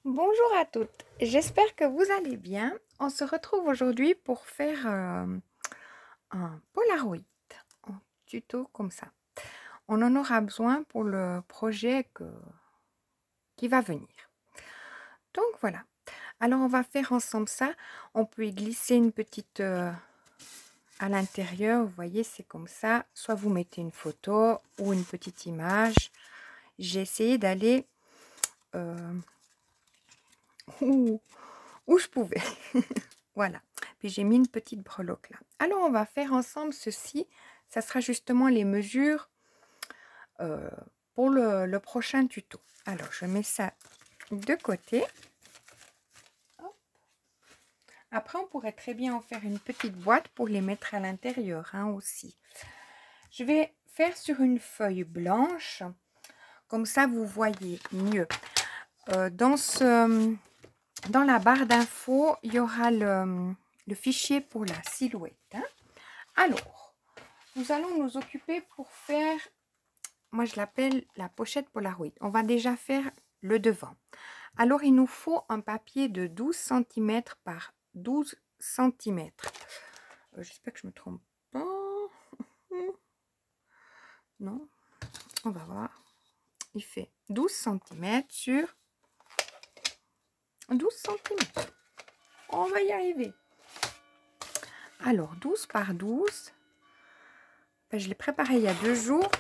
Bonjour à toutes, j'espère que vous allez bien. On se retrouve aujourd'hui pour faire un Polaroid en tuto comme ça. On en aura besoin pour le projet qui va venir. Donc voilà. Alors on va faire ensemble ça. On peut y glisser une petite à l'intérieur. Vous voyez, c'est comme ça. Soit vous mettez une photo ou une petite image. J'ai essayé d'aller où, où je pouvais. Voilà. Puis j'ai mis une petite breloque là. Alors on va faire ensemble ceci. Ça sera justement les mesures euh, pour le prochain tuto. Alors je mets ça de côté. Hop. Après on pourrait très bien en faire une petite boîte pour les mettre à l'intérieur hein, aussi. Je vais faire sur une feuille blanche. Comme ça vous voyez mieux. Dans la barre d'infos, il y aura le fichier pour la silhouette. Hein. Alors, nous allons nous occuper pour faire, moi je l'appelle la pochette Polaroid. On va déjà faire le devant. Alors, il nous faut un papier de 12 cm par 12 cm. J'espère que je ne me trompe pas. Non, on va voir. Il fait 12 cm sur 12 cm. On va y arriver. Alors, 12 par 12. Ben, je l'ai préparé il y a 2 jours.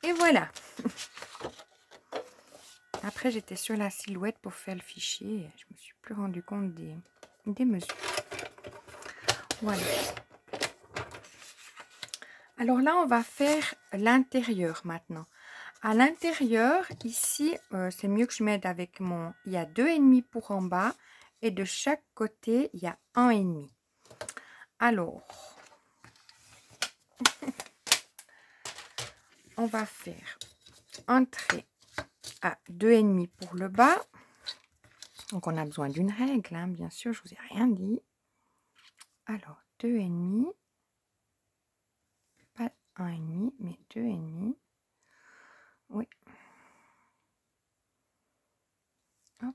Et voilà. Après, j'étais sur la silhouette pour faire le fichier. Je me suis plus rendu compte des mesures. Voilà. Alors là, on va faire l'intérieur maintenant. À l'intérieur, ici, c'est mieux que je mette avec mon... Il y a 2,5 pour en bas. Et de chaque côté, il y a 1,5. Alors, on va faire un trait à 2,5 pour le bas. Donc, on a besoin d'une règle, hein, bien sûr, je vous ai rien dit. Alors, 2,5. Pas 1,5, mais 2,5. Oui. Hop.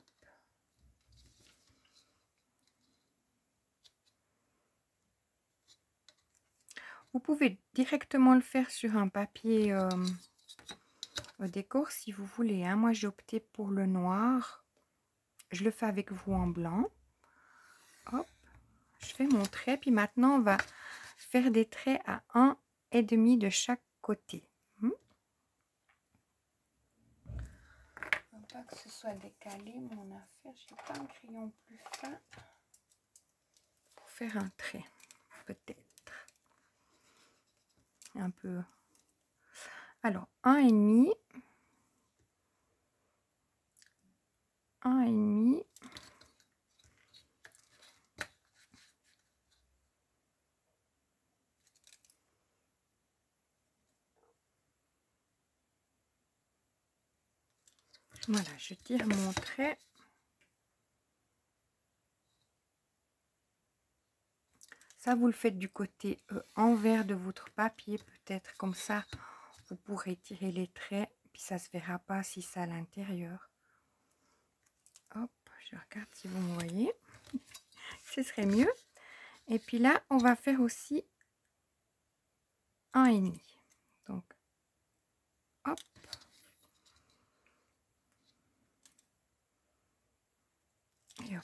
Vous pouvez directement le faire sur un papier décor si vous voulez. Hein. Moi, j'ai opté pour le noir. Je le fais avec vous en blanc. Hop. Je fais mon trait. Puis maintenant, on va faire des traits à 1,5 de chaque côté. Pas que ce soit décalé mon affaire. J'ai pas un crayon plus fin pour faire un trait. Peut-être. Un peu. Alors, 1,5. 1,5. Voilà, je tire mon trait. Ça, vous le faites du côté envers de votre papier, peut-être comme ça, vous pourrez tirer les traits, puis ça se verra pas si c'est à l'intérieur. Hop, je regarde si vous me voyez. Ce serait mieux. Et puis là, on va faire aussi 1,5. Donc, hop. Et hop.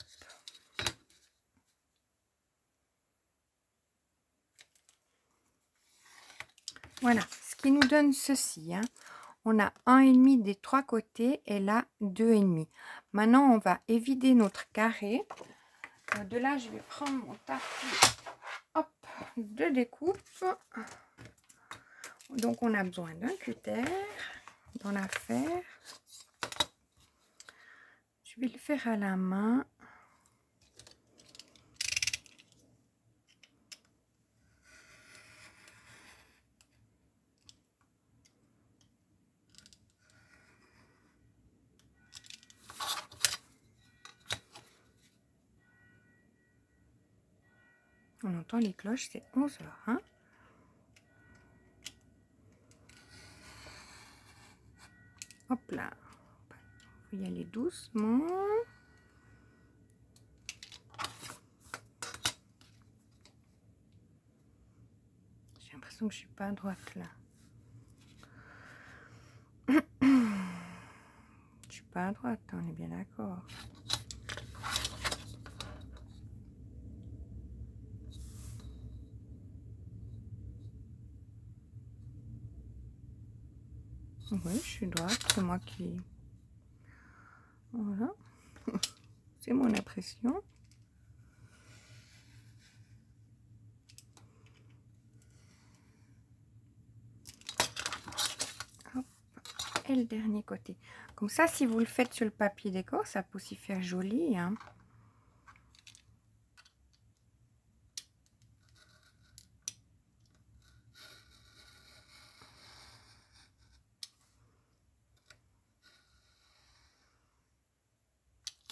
Voilà, ce qui nous donne ceci. Hein. On a 1,5 des 3 côtés et là 2,5. Maintenant, on va évider notre carré. De là, je vais prendre mon tapis de découpe. Donc, on a besoin d'un cutter dans l'affaire. Je vais le faire à la main. On entend les cloches, c'est 11 heures. Hein. Hop là. Vous faut y aller doucement. J'ai l'impression que je suis pas à droite là. Je suis pas à droite, on est bien d'accord. Oui, je suis droite, c'est moi qui... Voilà. C'est mon impression. Hop. Et le dernier côté. Comme ça, si vous le faites sur le papier décor, ça peut aussi faire joli, hein.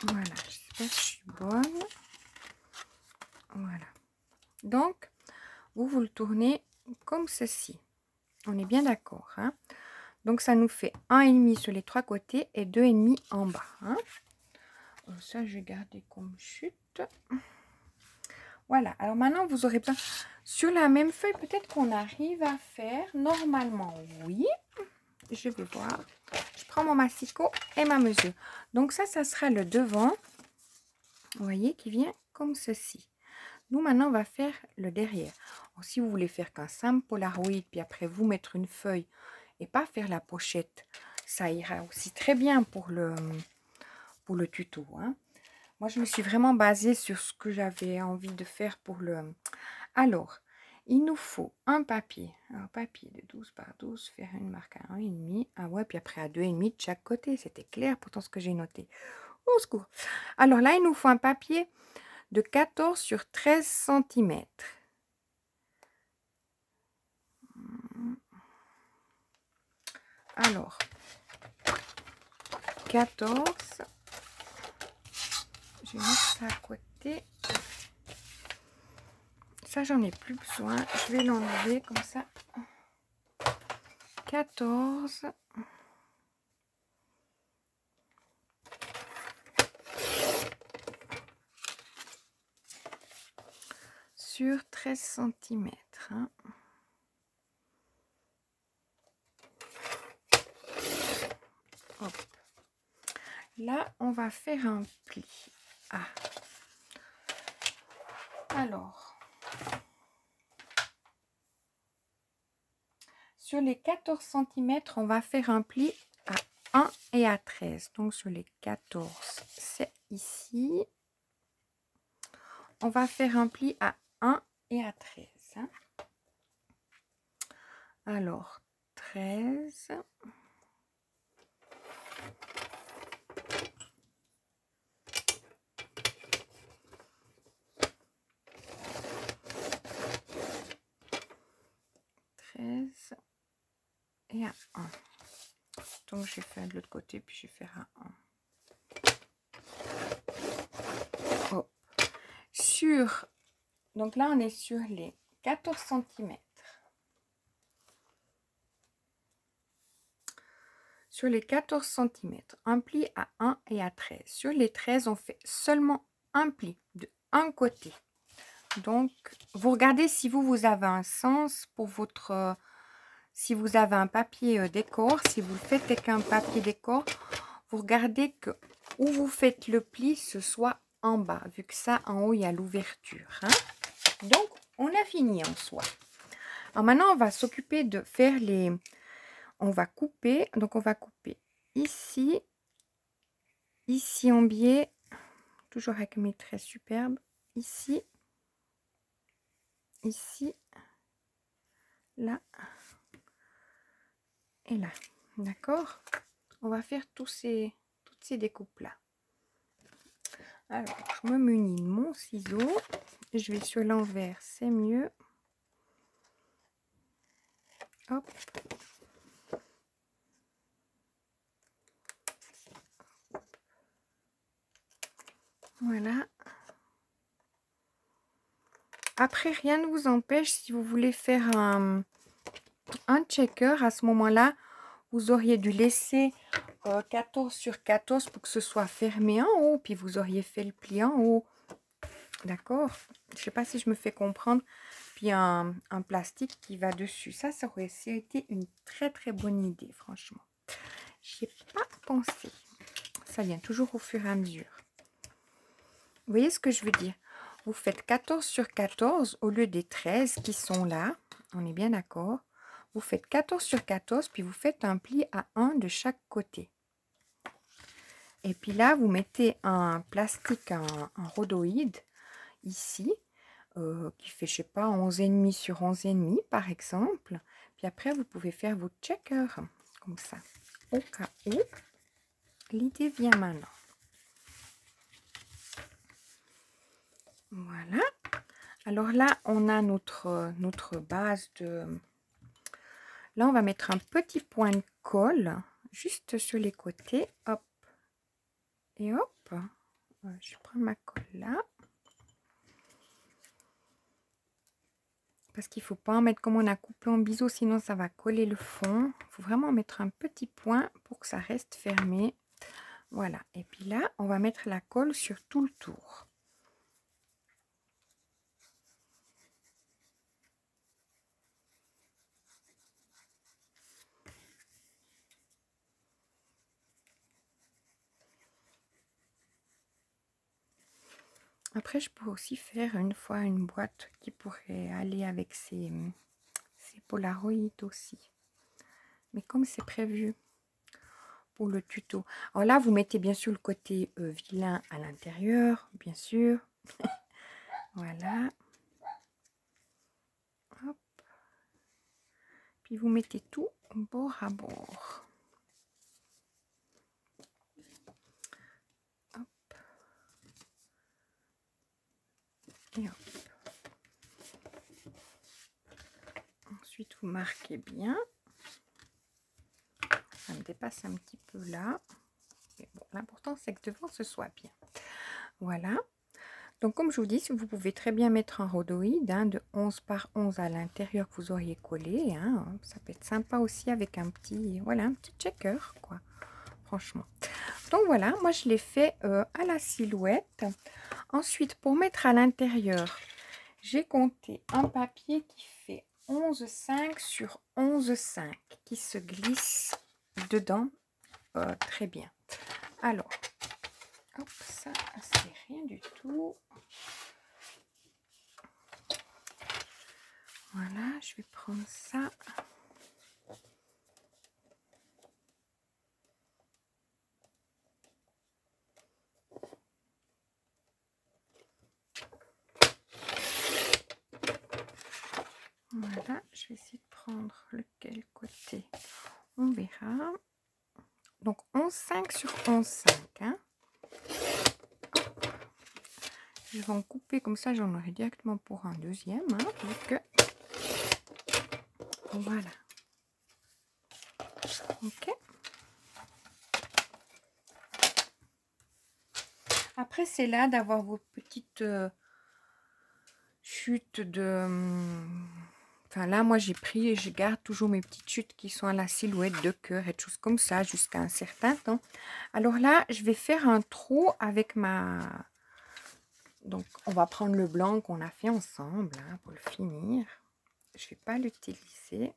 Voilà, j'espère que je suis bonne. Voilà. Donc, vous le tournez comme ceci. On est bien d'accord, hein? Donc, ça nous fait 1,5 sur les 3 côtés et 2,5 en bas, hein? Ça, je vais garder comme chute. Voilà. Alors, maintenant, vous aurez besoin... Sur la même feuille, peut-être qu'on arrive à faire... Normalement, oui. Je vais voir. Je prends mon massicot et ma mesure. Donc, ça sera le devant. Vous voyez, qui vient comme ceci. Nous, maintenant, on va faire le derrière. Alors, si vous voulez faire qu'un simple Polaroid, puis après, vous mettre une feuille et pas faire la pochette, ça ira aussi très bien pour le tuto, hein. Moi, je me suis vraiment basée sur ce que j'avais envie de faire pour le... Alors, il nous faut un papier. Un papier de 12 par 12, faire une marque à 1,5. Ah ouais, puis après à 2,5 de chaque côté. C'était clair pourtant ce que j'ai noté. Au secours. Alors là, il nous faut un papier de 14 sur 13 cm. Alors, 14. Je vais mettre ça à côté. Ça, j'en ai plus besoin. Je vais l'enlever comme ça. 14. Sur 13 cm. Hein. Hop. Là, on va faire un pli. Ah. Alors, sur les 14 cm, on va faire un pli à 1 et à 13. Donc, sur les 14, c'est ici. On va faire un pli à 1 et à 13. Hein. Alors, 13. Et à 1. Donc, je vais faire de l'autre côté, puis je vais faire à 1. Oh. Sur, donc là, on est sur les 14 cm. Sur les 14 cm, un pli à 1 et à 13. Sur les 13, on fait seulement un pli de un côté. Donc, vous regardez si vous avez un sens pour votre... si vous avez un papier décor, si vous le faites avec un papier décor, vous regardez que où vous faites le pli, ce soit en bas, vu que ça, en haut, il y a l'ouverture. Hein. Donc, on a fini en soi. Alors maintenant, on va s'occuper de faire les... On va couper. Donc, on va couper ici, ici en biais, toujours avec mes traits superbes, ici, ici, là et là. D'accord? On va faire toutes ces découpes-là. Alors, je me munis de mon ciseau. Je vais sur l'envers, c'est mieux. Hop. Voilà. Après, rien ne vous empêche, si vous voulez faire un checker, à ce moment-là, vous auriez dû laisser 14 sur 14 pour que ce soit fermé en haut, puis vous auriez fait le pli en haut. D'accord? Je ne sais pas si je me fais comprendre. Puis un plastique qui va dessus. Ça aurait été une très très bonne idée, franchement. J'y ai pas pensé. Ça vient toujours au fur et à mesure. Vous voyez ce que je veux dire? Vous faites 14 sur 14 au lieu des 13 qui sont là. On est bien d'accord? Vous faites 14 sur 14, puis vous faites un pli à 1 de chaque côté. Et puis là, vous mettez un plastique, un rhodoïde, ici, qui fait, je sais pas, 11,5 sur 11,5 par exemple. Puis après, vous pouvez faire votre checker, comme ça. Au cas où, l'idée vient maintenant. Voilà. Alors là, on a notre base de... Là, on va mettre un petit point de colle juste sur les côtés. Hop. Et hop. Je prends ma colle là. Parce qu'il ne faut pas en mettre comme on a coupé en biseau, sinon ça va coller le fond. Il faut vraiment mettre un petit point pour que ça reste fermé. Voilà. Et puis là, on va mettre la colle sur tout le tour. Après, je pourrais aussi faire une fois une boîte qui pourrait aller avec ces Polaroid aussi. Mais comme c'est prévu pour le tuto. Alors là, vous mettez bien sûr le côté vilain à l'intérieur, bien sûr. Voilà. Hop. Puis vous mettez tout bord à bord. Hop. Et hop. Ensuite, vous marquez bien. Ça me dépasse un petit peu là. Mais bon, l'important, c'est que devant, ce soit bien. Voilà. Donc, comme je vous dis, vous pouvez très bien mettre un rhodoïde de 11 par 11 à l'intérieur que vous auriez collé. Hein. Ça peut être sympa aussi avec un petit, voilà, un petit checker, quoi. Franchement. Donc, voilà, moi, je l'ai fait à la silhouette. Ensuite, pour mettre à l'intérieur, j'ai compté un papier qui fait 11,5 sur 11,5 qui se glisse dedans très bien. Alors, hop, ça, c'est rien du tout. Voilà, je vais prendre ça. Voilà, je vais essayer de prendre lequel côté. On verra. Donc 11,5 sur 11,5. Hein. Je vais en couper comme ça, j'en aurai directement pour un deuxième. Hein, vu que... Voilà. Ok. Après, c'est là d'avoir vos petites chutes de... Enfin là, moi, j'ai pris et je garde toujours mes petites chutes qui sont à la silhouette de cœur et des choses comme ça jusqu'à un certain temps. Alors là, je vais faire un trou avec ma... Donc, on va prendre le blanc qu'on a fait ensemble hein, pour le finir. Je ne vais pas l'utiliser.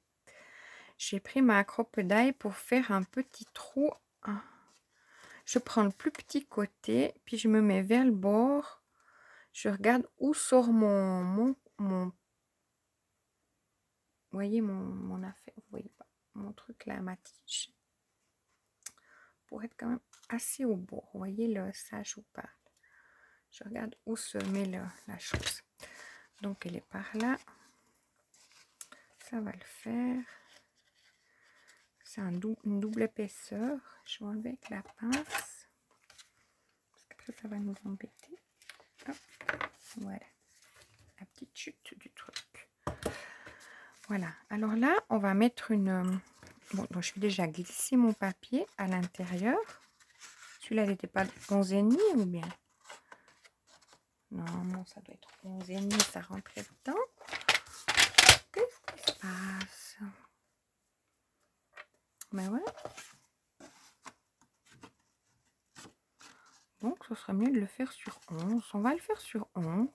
J'ai pris ma crocodile pour faire un petit trou. Je prends le plus petit côté, puis je me mets vers le bord. Je regarde où sort mon vous voyez mon affaire, vous voyez pas, mon truc là, ma tige. Pour être quand même assez au bord. Vous voyez le ça, je vous parle. Je regarde où se met la chose. Donc elle est par là. Ça va le faire. C'est une double épaisseur. Je vais enlever avec la pince. Parce qu'après ça va nous embêter. Hop. Voilà. La petite chute du truc. Voilà. Alors là, on va mettre une... Bon, donc je vais déjà glisser mon papier à l'intérieur. Celui-là, il n'était pas 11,5 ou bien? Non, ça doit être 11,5, ça rentrait dedans. Qu'est-ce qui se passe? Mais voilà. Donc, ce serait mieux de le faire sur 11. On va le faire sur 11.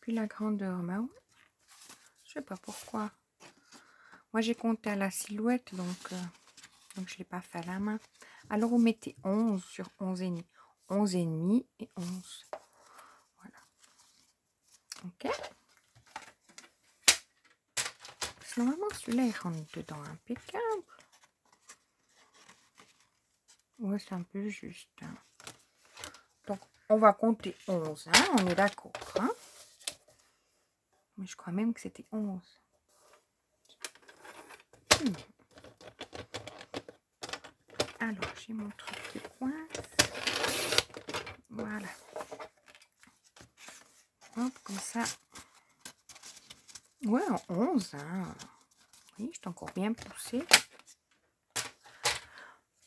Puis la grandeur, ben ouais. Je sais pas pourquoi. Moi, j'ai compté à la silhouette, donc je ne l'ai pas fait à la main. Alors, vous mettez 11 sur 11 et demi. 11 et demi et 11. Voilà. Ok. Parce que normalement, celui-là, il rentre dedans impeccable. Ouais, c'est un peu juste. Hein. Donc, on va compter 11. Hein, on est d'accord. Hein? Mais je crois même que c'était 11. Alors, j'ai mon truc qui coince. Voilà. Hop, comme ça. Ouais, en 11. Hein. Oui, je suis encore bien poussée.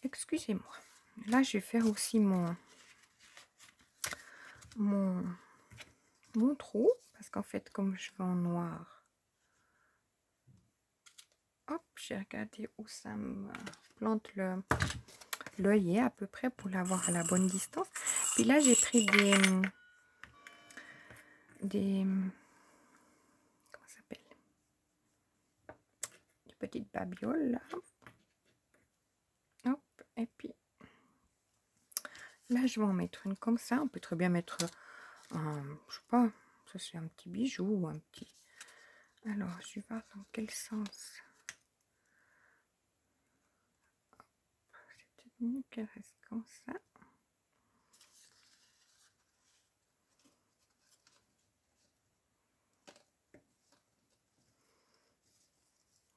Excusez-moi. Là, je vais faire aussi mon trou. Parce qu'en fait, comme je vais en noir, hop, j'ai regardé où ça me plante l'œillet à peu près pour l'avoir à la bonne distance. Puis là, j'ai pris des comment ça s'appelle, des petites babioles là. Hop, et puis là, je vais en mettre une comme ça. On peut très bien mettre un, je sais pas, ça c'est un petit bijou ou un petit. Alors, je vais voir dans quel sens. C'est peut-être mieux qu'elle reste comme ça.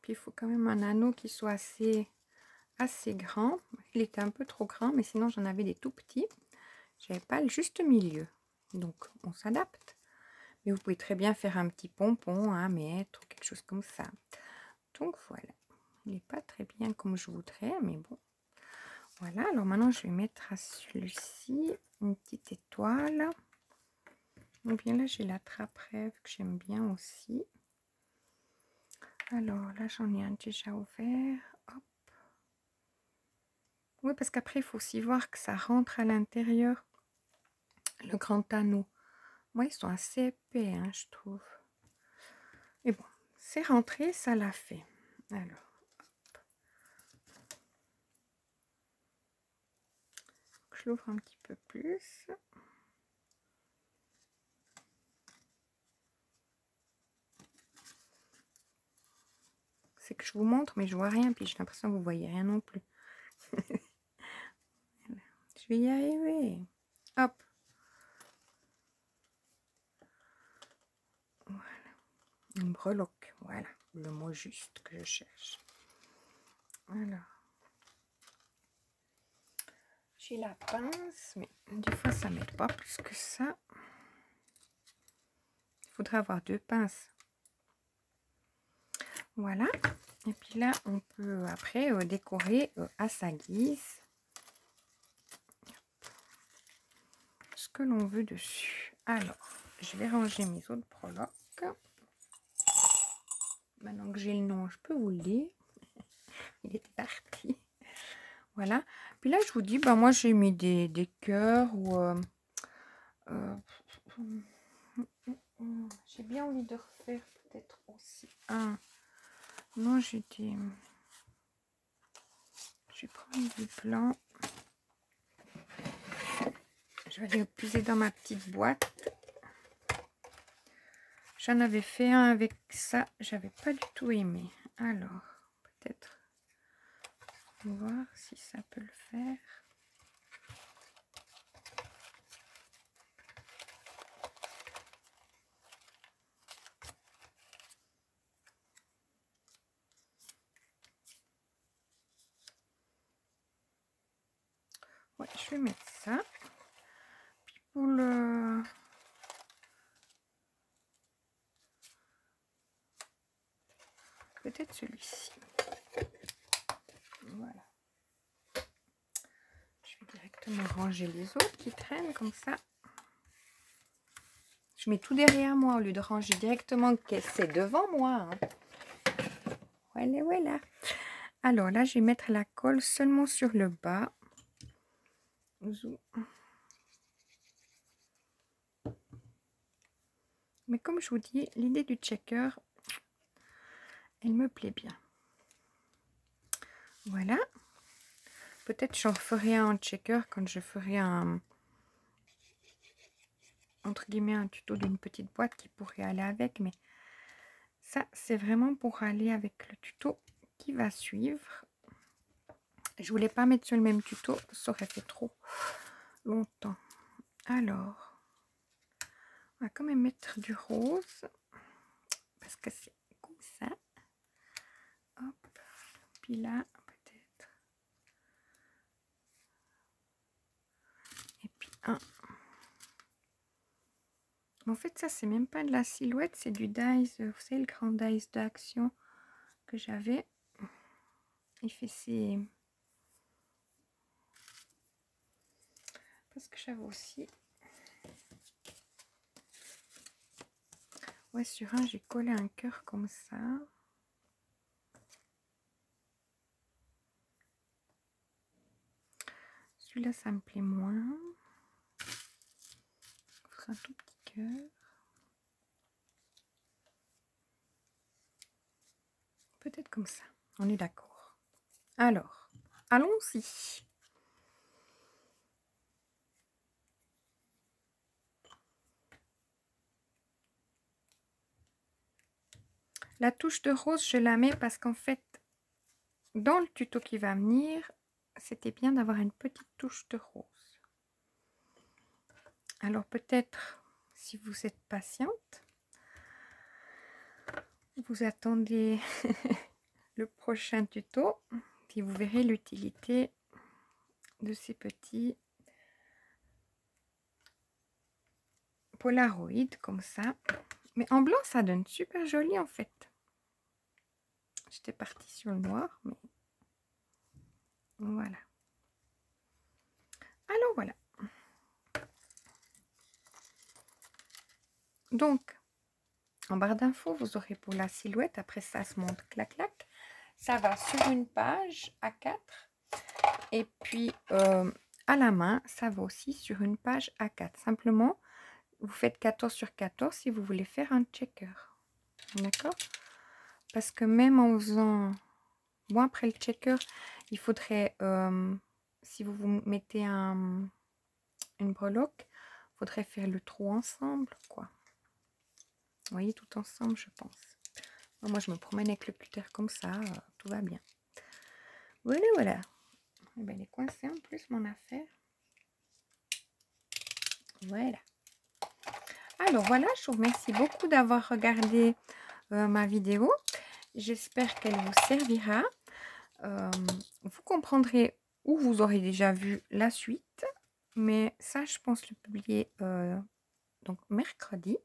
Puis il faut quand même un anneau qui soit assez grand. Il était un peu trop grand, mais sinon j'en avais des tout petits. J'avais pas le juste milieu. Donc on s'adapte. Mais vous pouvez très bien faire un petit pompon, un mètre ou quelque chose comme ça. Donc voilà. Il n'est pas très bien comme je voudrais, mais bon. Voilà, alors maintenant je vais mettre à celui-ci une petite étoile. Donc bien là j'ai la trappe rêve que j'aime bien aussi. Alors là j'en ai un déjà ouvert. Hop. Oui, parce qu'après il faut aussi voir que ça rentre à l'intérieur. Le grand anneau. Moi ils sont assez épais, hein, je trouve. Mais bon, c'est rentré, ça l'a fait. Alors. Je l'ouvre un petit peu plus. C'est que je vous montre, mais je vois rien, puis j'ai l'impression que vous voyez rien non plus. Je vais y arriver. Hop. Voilà. Une breloque. Voilà. Le mot juste que je cherche. Alors. J'ai la pince, mais des fois ça m'aide pas plus que ça. Il faudrait avoir deux pinces. Voilà. Et puis là, on peut après décorer à sa guise ce que l'on veut dessus. Alors, je vais ranger mes autres breloques. Maintenant que j'ai le nom, je peux vous le dire. Il est parti. Voilà. Puis là, je vous dis, bah, moi, j'ai mis des cœurs ou... j'ai bien envie de refaire peut-être aussi un... Non, j'ai des... Je vais prendre du blanc. Je vais aller puiser dans ma petite boîte. J'en avais fait un avec ça. J'avais pas du tout aimé. Alors, peut-être voir si ça peut le faire. Ouais, je vais mettre ça. Puis pour le... Peut-être celui-ci. Voilà. Je vais directement ranger les autres qui traînent comme ça. Je mets tout derrière moi au lieu de ranger directement que c'est devant moi. Hein. Voilà, voilà. Alors là, je vais mettre la colle seulement sur le bas. Mais comme je vous dis, l'idée du checker, elle me plaît bien. Voilà. Peut-être j'en ferai un checker quand je ferai un, entre guillemets, un tuto d'une petite boîte qui pourrait aller avec. Mais ça, c'est vraiment pour aller avec le tuto qui va suivre. Je voulais pas mettre sur le même tuto, ça aurait fait trop longtemps. Alors, on va quand même mettre du rose parce que c'est comme ça. Hop, puis là, peut-être. Et puis un. En fait, ça, c'est même pas de la silhouette, c'est du dies. Vous savez, le grand dies d'action que j'avais. Il fait ses... Parce que j'avais aussi... Ouais, sur un, j'ai collé un cœur comme ça. Celui-là, ça me plaît moins. On fera un tout petit cœur. Peut-être comme ça. On est d'accord. Alors, allons-y. La touche de rose, je la mets parce qu'en fait, dans le tuto qui va venir, c'était bien d'avoir une petite touche de rose. Alors peut-être, si vous êtes patiente, vous attendez le prochain tuto, puis vous verrez l'utilité de ces petits polaroïdes comme ça. Mais en blanc, ça donne super joli en fait. J'étais partie sur le noir, mais voilà. Alors voilà. Donc, en barre d'infos, vous aurez pour la silhouette. Après ça se monte clac-clac. Ça va sur une page A4. Et puis, à la main, ça va aussi sur une page A4. Simplement, vous faites 14 sur 14 si vous voulez faire un checker. D'accord? Parce que même en faisant... Bon, après le checker, il faudrait... si vous vous mettez une breloque, il faudrait faire le trou ensemble, quoi. Vous voyez, tout ensemble, je pense. Moi, je me promène avec le cutter comme ça, tout va bien. Voilà, voilà. Eh ben, elle est coincée en plus, mon affaire. Voilà. Alors, voilà, je vous remercie beaucoup d'avoir regardé ma vidéo. J'espère qu'elle vous servira. Vous comprendrez où vous aurez déjà vu la suite. Mais ça, je pense le publier donc mercredi.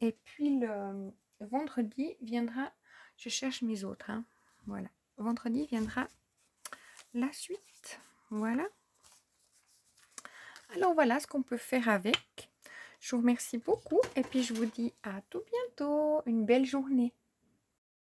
Et puis, le vendredi viendra... Je cherche mes autres. Hein, voilà. Vendredi viendra la suite. Voilà. Alors voilà ce qu'on peut faire avec. Je vous remercie beaucoup et puis je vous dis à tout bientôt. Une belle journée.